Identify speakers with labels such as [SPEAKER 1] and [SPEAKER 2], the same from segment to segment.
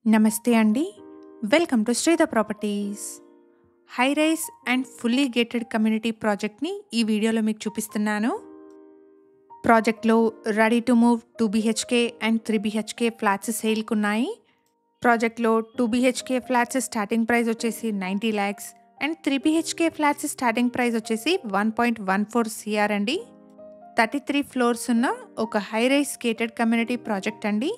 [SPEAKER 1] నమస్తే అండి. Welcome to Sridhar properties. High rise and fully gated community ప్రాజెక్ట్‌ని ఈ వీడియోలో మీకు చూపిస్తున్నాను. ప్రాజెక్ట్‌లో ready to move 2 BHK and 3 BHK flats సేల్‌కున్నాయి. ప్రాజెక్ట్‌లో 2 బీహెచ్‌కే ఫ్లాట్స్ స్టార్టింగ్ ప్రైస్ వచ్చేసి 90 lakhs and 3 BHK flats starting price వచ్చేసి 1.14 CR అండి. 33 ఫ్లోర్స్ ఉన్న ఒక high rise gated community project అండి.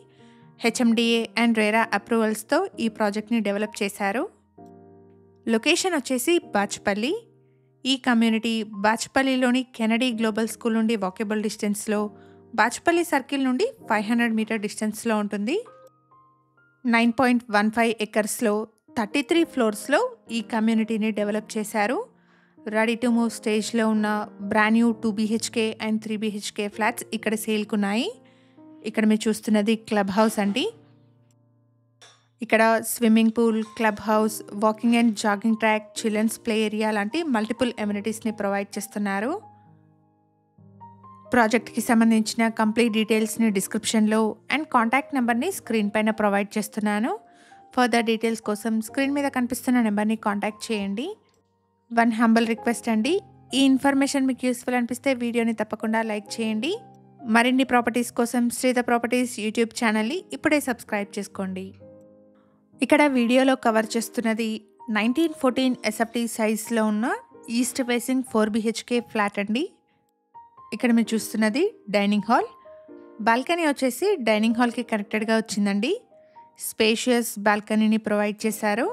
[SPEAKER 1] హెచ్ఎండిఏ అండ్ రేరా అప్రూవల్స్తో ఈ ప్రాజెక్ట్ని డెవలప్ చేశారు. లొకేషన్ వచ్చేసి బాచ్పల్లి. ఈ కమ్యూనిటీ బాచ్పల్లిలోని కెనడీ గ్లోబల్ స్కూల్ నుండి వాకబుల్ డిస్టెన్స్లో, బాచ్పల్లి సర్కిల్ నుండి 500 మీటర్ డిస్టెన్స్లో ఉంటుంది. 9.15 ఎకర్స్లో 33 ఫ్లోర్స్లో ఈ కమ్యూనిటీని డెవలప్ చేశారు. రెడీ టు మూవ్ స్టేజ్లో ఉన్న brand new 2 BHK and 3 BHK flats ఇక్కడ సేల్కున్నాయి. ఇక్కడ మీరు చూస్తున్నది క్లబ్ హౌస్ అండి. ఇక్కడ swimming pool, club house, walking and jogging track, children's play area లాంటి మల్టిపుల్ ఎమ్యూనిటీస్ని ప్రొవైడ్ చేస్తున్నారు. ప్రాజెక్ట్కి సంబంధించిన కంప్లీట్ డీటెయిల్స్ని డిస్క్రిప్షన్లో అండ్ కాంటాక్ట్ నెంబర్ని స్క్రీన్ పైన ప్రొవైడ్ చేస్తున్నాను. ఫర్దర్ డీటెయిల్స్ కోసం స్క్రీన్ మీద కనిపిస్తున్న నెంబర్ని కాంటాక్ట్ చేయండి. వన్ హంబల్ రిక్వెస్ట్ అండి, ఈ ఇన్ఫర్మేషన్ మీకు యూస్ఫుల్ అనిపిస్తే వీడియోని తప్పకుండా లైక్ చేయండి. మరిన్ని ప్రాపర్టీస్ కోసం శ్రీధర్ ప్రాపర్టీస్ యూట్యూబ్ ఛానల్ని ఇప్పుడే సబ్స్క్రైబ్ చేసుకోండి. ఇక్కడ వీడియోలో కవర్ చేస్తున్నది 1914 ఎస్ఎఫ్టీ సైజ్లో ఉన్న ఈస్ట్ ఫేసింగ్ 4 బీహెచ్కే ఫ్లాట్ అండి. ఇక్కడ మీరు చూస్తున్నది డైనింగ్ హాల్. బాల్కనీ వచ్చేసి డైనింగ్ హాల్కి కనెక్టెడ్గా వచ్చిందండి. స్పేషియస్ బాల్కనీని ప్రొవైడ్ చేశారు.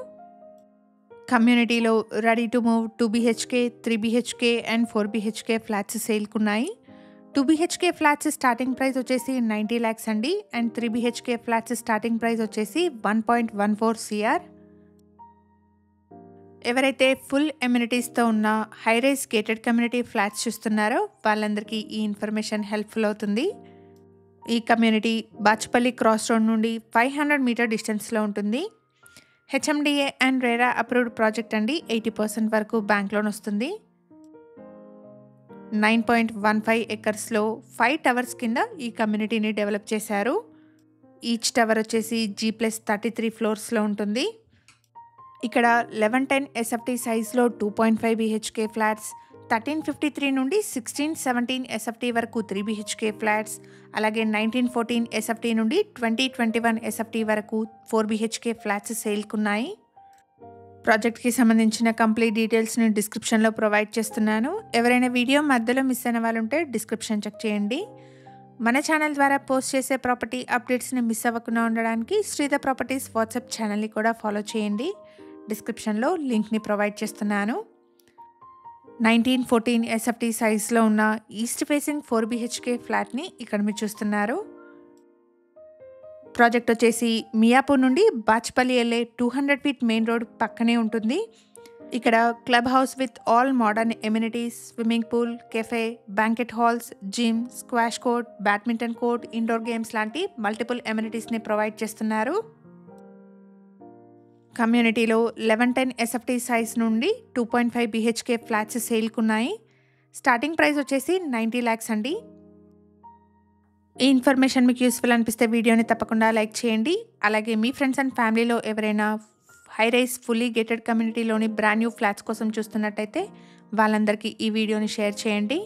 [SPEAKER 1] కమ్యూనిటీలో ready to move 2 BHK, 3 BHK and 4 BHK flats సేల్కున్నాయి. 2 బీహెచ్కే ఫ్లాట్స్ స్టార్టింగ్ ప్రైస్ వచ్చేసి 90 lakhs అండి and 3 BHK flats starting price వచ్చేసి 1.14 CR. ఎవరైతే ఫుల్ ఎమ్యూనిటీస్తో ఉన్న high rise gated community flats చూస్తున్నారో వాళ్ళందరికీ ఈ ఇన్ఫర్మేషన్ హెల్ప్ఫుల్ అవుతుంది. ఈ కమ్యూనిటీ బాచ్పల్లి క్రాస్ రోడ్ నుండి 500 మీటర్ డిస్టెన్స్లో ఉంటుంది. HMDA and RERA approved project అండి. 80% వరకు బ్యాంక్ లోన్ వస్తుంది. 9.15 ఎకర్స్లో 5 టవర్స్ కింద ఈ కమ్యూనిటీని డెవలప్ చేశారు. ఈచ్ టవర్ వచ్చేసి G+33 ఫ్లోర్స్లో ఉంటుంది. ఇక్కడ 1110 ఎస్ఎఫ్టీ సైజ్లో 2.5 బీహెచ్కే ఫ్లాట్స్, 1353 నుండి 1617 ఎస్ఎఫ్టీ వరకు 3 బీహెచ్కే ఫ్లాట్స్, అలాగే 1914 ఎస్ఎఫ్టీ నుండి 2021 ఎస్ఎఫ్టీ వరకు 4 బీహెచ్కే ఫ్లాట్స్ సేల్కున్నాయి. ప్రాజెక్ట్కి సంబంధించిన కంప్లీట్ డీటెయిల్స్ని డిస్క్రిప్షన్లో ప్రొవైడ్ చేస్తున్నాను. ఎవరైనా వీడియో మధ్యలో మిస్ అయిన వాళ్ళు ఉంటే డిస్క్రిప్షన్ చెక్ చేయండి. మన ఛానల్ ద్వారా పోస్ట్ చేసే ప్రాపర్టీ అప్డేట్స్ని మిస్ అవ్వకుండా ఉండడానికి శ్రీధర్ ప్రాపర్టీస్ వాట్సాప్ ఛానల్ని కూడా ఫాలో చేయండి. డిస్క్రిప్షన్లో లింక్ని ప్రొవైడ్ చేస్తున్నాను. 1914 ఎస్ఎఫ్టీ సైజ్లో ఉన్న ఈస్ట్ ఫేసింగ్ 4 బీహెచ్కే ఫ్లాట్ని ఇక్కడ మీరు చూస్తున్నారు. ప్రాజెక్ట్ వచ్చేసి మియాపూర్ నుండి బాచ్పల్లి వెళ్ళే 200 ఫీట్ మెయిన్ రోడ్ పక్కనే ఉంటుంది. ఇక్కడ club house with all modern amenities, swimming pool, cafe, banquet halls, gym, squash court, badminton court, indoor games లాంటి మల్టిపుల్ ఎమ్యూనిటీస్ని ప్రొవైడ్ చేస్తున్నారు. కమ్యూనిటీలో 1110 ఎస్ఎఫ్టీ సైజ్ నుండి 2.5 బీహెచ్కే ఫ్లాట్స్ సేల్కున్నాయి. స్టార్టింగ్ ప్రైస్ వచ్చేసి 90 lakhs అండి. ఈ ఇన్ఫర్మేషన్ మీకు యూస్ఫుల్ అనిపిస్తే వీడియోని తప్పకుండా లైక్ చేయండి. అలాగే మీ ఫ్రెండ్స్ అండ్ ఫ్యామిలీలో ఎవరైనా హై రైజ్ ఫుల్లీ గేటెడ్ కమ్యూనిటీలోని బ్రాండ్ న్యూ ఫ్లాట్స్ కోసం చూస్తున్నట్టయితే వాళ్ళందరికీ ఈ వీడియోని షేర్ చేయండి.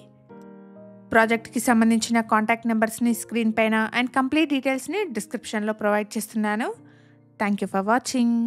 [SPEAKER 1] ప్రాజెక్ట్కి సంబంధించిన కాంటాక్ట్ నెంబర్స్ని స్క్రీన్ పైన అండ్ కంప్లీట్ డీటెయిల్స్ని డిస్క్రిప్షన్లో ప్రొవైడ్ చేస్తున్నాను. Thank you for watching.